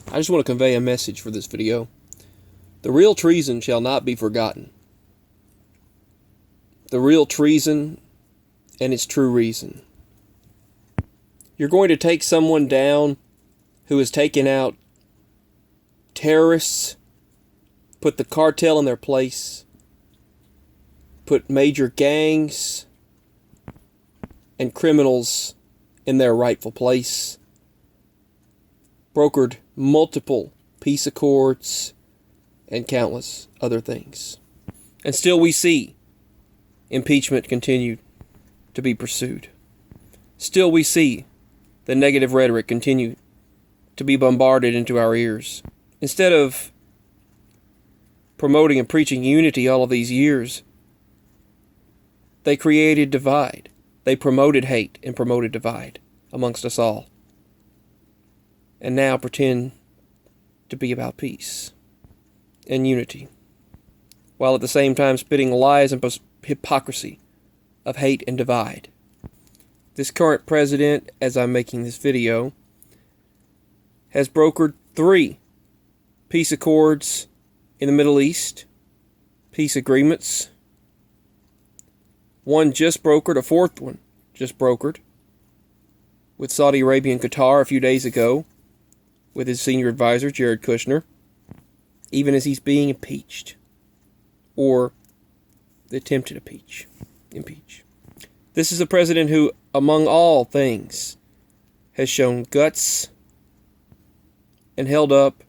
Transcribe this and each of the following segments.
I just want to convey a message for this video. The real treason shall not be forgotten. The real treason and its true reason. You're going to take someone down who has taken out terrorists, put the cartel in their place, put major gangs and criminals in their rightful place, brokered multiple peace accords and countless other things. And still we see impeachment continue to be pursued. Still we see the negative rhetoric continue to be bombarded into our ears. Instead of promoting and preaching unity all of these years, they created divide. They promoted hate and promoted divide amongst us all. And now pretend to be about peace and unity, while at the same time spitting lies and hypocrisy of hate and divide. This current president, as I'm making this video, has brokered 3 peace accords in the Middle East, peace agreements. One just brokered, a 4th one just brokered, with Saudi Arabia and Qatar a few days ago, with his senior advisor, Jared Kushner, even as he's being impeached, or attempted to impeach. This is a president who, among all things, has shown guts and held up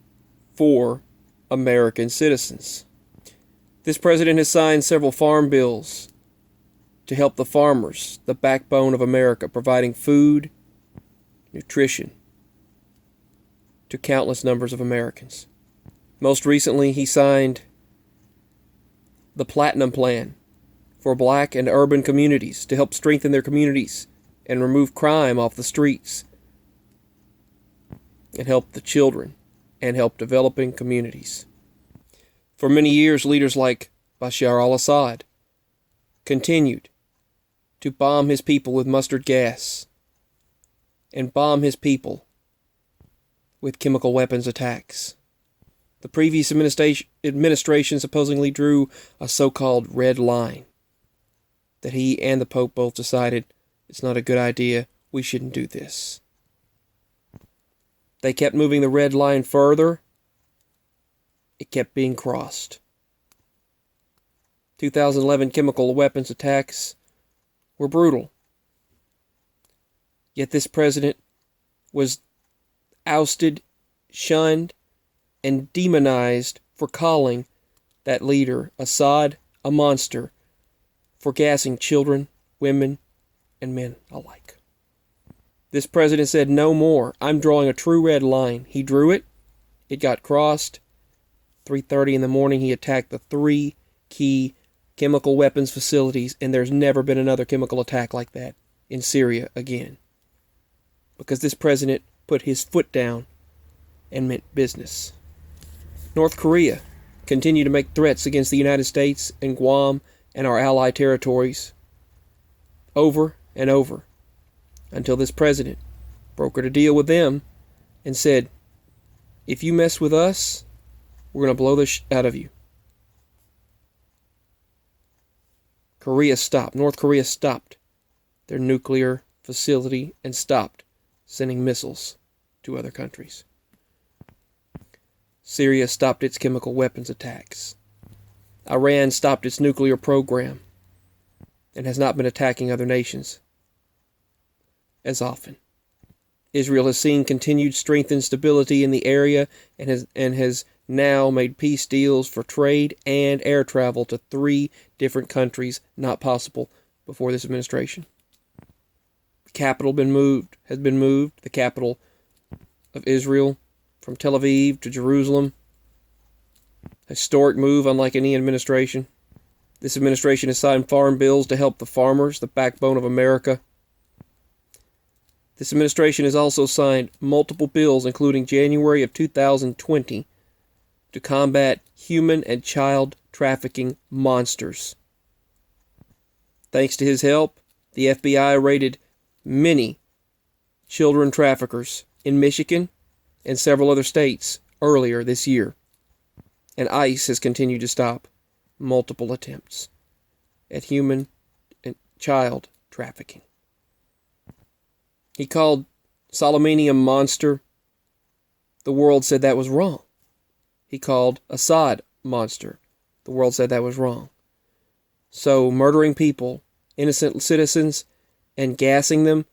for American citizens. This president has signed several farm bills to help the farmers, the backbone of America, providing food, nutrition to countless numbers of Americans. Most recently, he signed the Platinum Plan for black and urban communities to help strengthen their communities and remove crime off the streets and help the children and help developing communities. For many years, leaders like Bashar al-Assad continued to bomb his people with mustard gas and bomb his people with chemical weapons attacks. The previous administration supposedly drew a so-called red line that he and the Pope both decided it's not a good idea, we shouldn't do this. They kept moving the red line further. It kept being crossed. 2011 chemical weapons attacks were brutal. Yet this president was ousted, shunned, and demonized for calling that leader, Assad, a monster for gassing children, women, and men alike. This president said, no more. I'm drawing a true red line. He drew it. It got crossed. 3:30 in the morning, he attacked the 3 key chemical weapons facilities, and there's never been another chemical attack like that in Syria again. Because this president put his foot down and meant business. North Korea continued to make threats against the United States and Guam and our allied territories over and over, until this president brokered a deal with them and said, if you mess with us, we're going to blow the out of you. North Korea stopped their nuclear facility and stopped sending missiles to other countries. Syria stopped its chemical weapons attacks. Iran stopped its nuclear program and has not been attacking other nations as often. Israel has seen continued strength and stability in the area and has now made peace deals for trade and air travel to 3 different countries not possible before this administration. The capital has been moved, the capital of Israel, from Tel Aviv to Jerusalem. A historic move unlike any administration. This administration has signed farm bills to help the farmers, the backbone of America. This administration has also signed multiple bills, including January of 2020, to combat human and child trafficking monsters. Thanks to his help, the FBI raided many children traffickers in Michigan and several other states earlier this year. And ICE has continued to stop multiple attempts at human and child trafficking. He called Soleimani a monster. The world said that was wrong. He called Assad monster. The world said that was wrong. So murdering people, innocent citizens, and gassing them,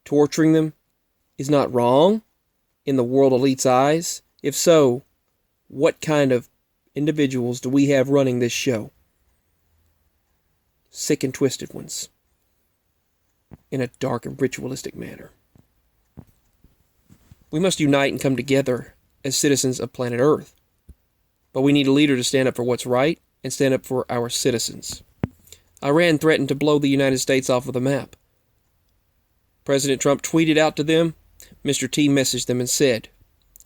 torturing them, is not wrong in the world elite's eyes? If so, what kind of individuals do we have running this show? Sick and twisted ones. In a dark and ritualistic manner. We must unite and come together as citizens of planet Earth. But we need a leader to stand up for what's right and stand up for our citizens. Iran threatened to blow the United States off of the map. President Trump tweeted out to them. Mr. T messaged them and said,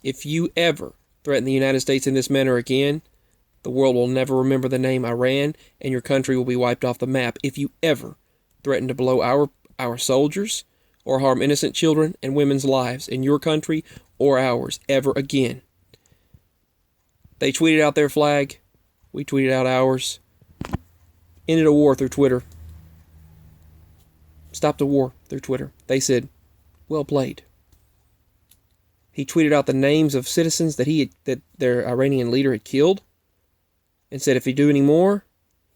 "If you ever threaten the United States in this manner again, the world will never remember the name Iran, and your country will be wiped off the map. If you ever threaten to blow our soldiers or harm innocent children and women's lives in your country or ours ever again." They tweeted out their flag. We tweeted out ours. Ended a war through Twitter. Stopped a war through Twitter. They said, "Well played." He tweeted out the names of citizens that their Iranian leader had killed and said, "If you do any more,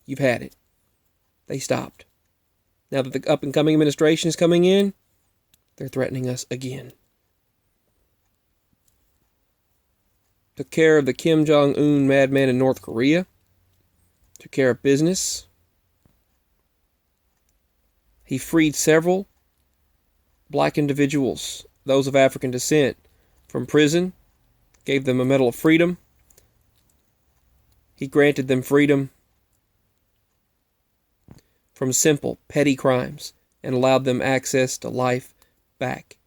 you've had it." They stopped. Now that the up-and-coming administration is coming in, they're threatening us again. Took care of the Kim Jong-un madman in North Korea. Took care of business. He freed several black individuals, those of African descent, from prison. Gave them a Medal of Freedom. He granted them freedom from simple, petty crimes and allowed them access to life back.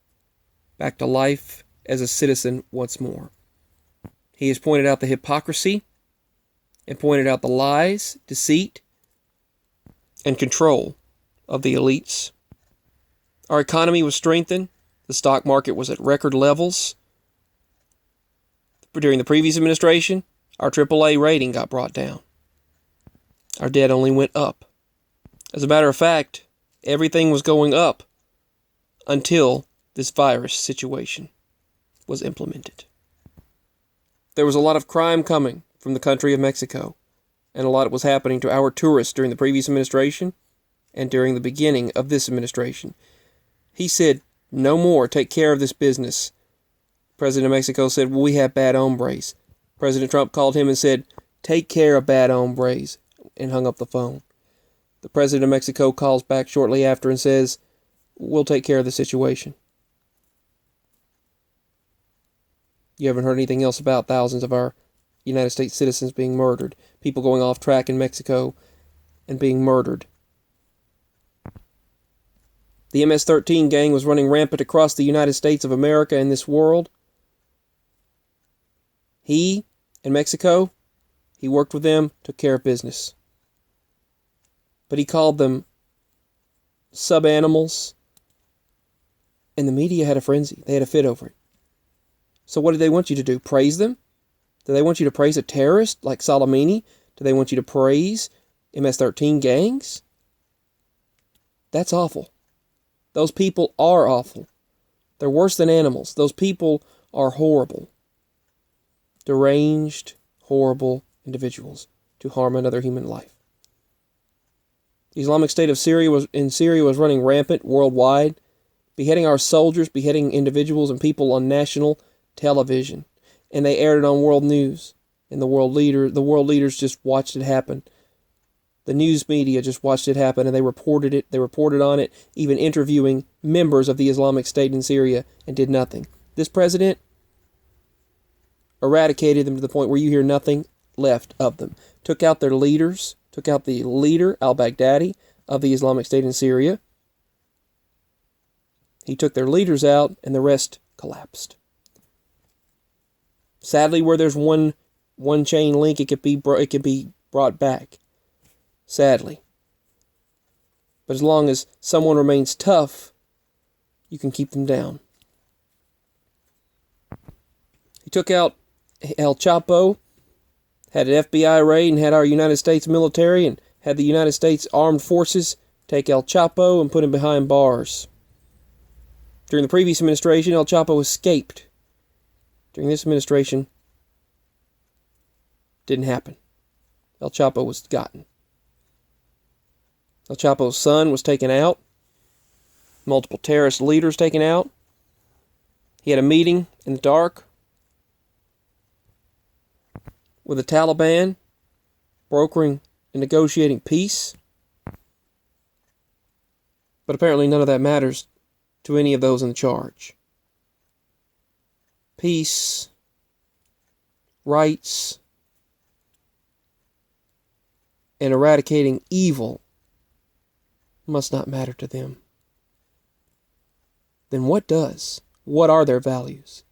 Back to life as a citizen once more. He has pointed out the hypocrisy and pointed out the lies, deceit, and control of the elites. Our economy was strengthened. The stock market was at record levels. During the previous administration, our AAA rating got brought down. Our debt only went up. As a matter of fact, everything was going up until this virus situation was implemented. There was a lot of crime coming from the country of Mexico, and a lot was happening to our tourists during the previous administration and during the beginning of this administration. He said, "No more, take care of this business." President of Mexico said, "Well, we have bad hombres." President Trump called him and said, "Take care of bad hombres," and hung up the phone. The President of Mexico calls back shortly after and says, "We'll take care of the situation." You haven't heard anything else about thousands of our United States citizens being murdered, people going off track in Mexico and being murdered. The MS-13 gang was running rampant across the United States of America and this world. He, in Mexico, he worked with them, took care of business. But he called them sub-animals, and the media had a frenzy. They had a fit over it. So what do they want you to do? Praise them? Do they want you to praise a terrorist like Soleimani? Do they want you to praise MS-13 gangs? That's awful. Those people are awful. They're worse than animals. Those people are horrible. Deranged, horrible individuals to harm another human life. The Islamic State of Syria was running rampant worldwide, beheading our soldiers, beheading individuals and people on national television, and they aired it on world news. And the world leaders just watched it happen. The news media just watched it happen, and they reported it. They reported on it, even interviewing members of the Islamic State in Syria, and did nothing. This president eradicated them to the point where you hear nothing left of them. Took out their leaders, took out the leader, al-Baghdadi, of the Islamic State in Syria. He took their leaders out, and the rest collapsed. Sadly, where there's one chain link, it could be brought back. Sadly. But as long as someone remains tough, you can keep them down. took out El Chapo, had an FBI raid, and had our United States military and had the United States Armed Forces take El Chapo and put him behind bars. During the previous administration, El Chapo escaped. During this administration, didn't happen. El Chapo was gotten. El Chapo's son was taken out. Multiple terrorist leaders taken out. He had a meeting in the dark with the Taliban, brokering and negotiating peace. But apparently none of that matters to any of those in charge. Peace, rights, and eradicating evil must not matter to them. Then what does? What are their values?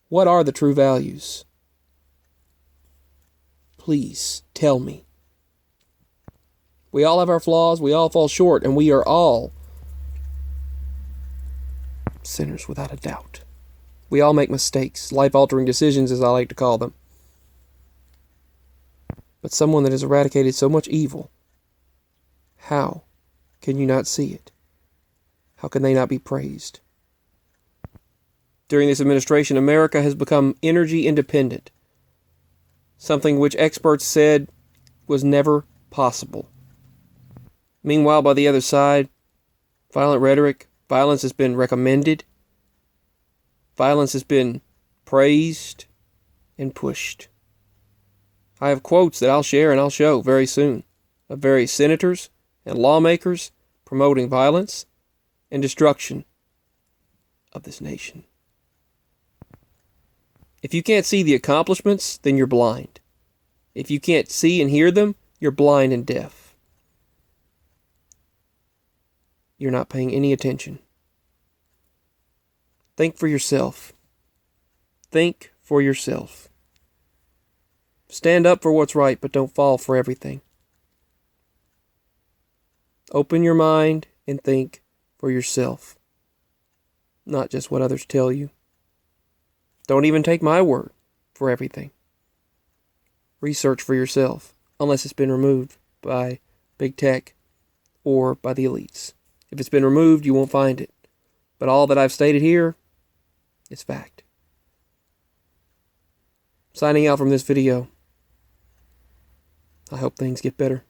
What are the true values? Please tell me. We all have our flaws, we all fall short, and we are all sinners without a doubt. We all make mistakes, life-altering decisions as I like to call them. But someone that has eradicated so much evil, how can you not see it? How can they not be praised? During this administration, America has become energy independent, something which experts said was never possible. Meanwhile, by the other side, violent rhetoric, violence has been recommended, violence has been praised and pushed. I have quotes that I'll share and I'll show very soon of various senators and lawmakers promoting violence and destruction of this nation. If you can't see the accomplishments, then you're blind. If you can't see and hear them, you're blind and deaf. You're not paying any attention. Think for yourself. Think for yourself. Stand up for what's right, but don't fall for everything. Open your mind and think for yourself, not just what others tell you. Don't even take my word for everything. Research for yourself, unless it's been removed by big tech or by the elites. If it's been removed, you won't find it. But all that I've stated here is fact. Signing out from this video. I hope things get better.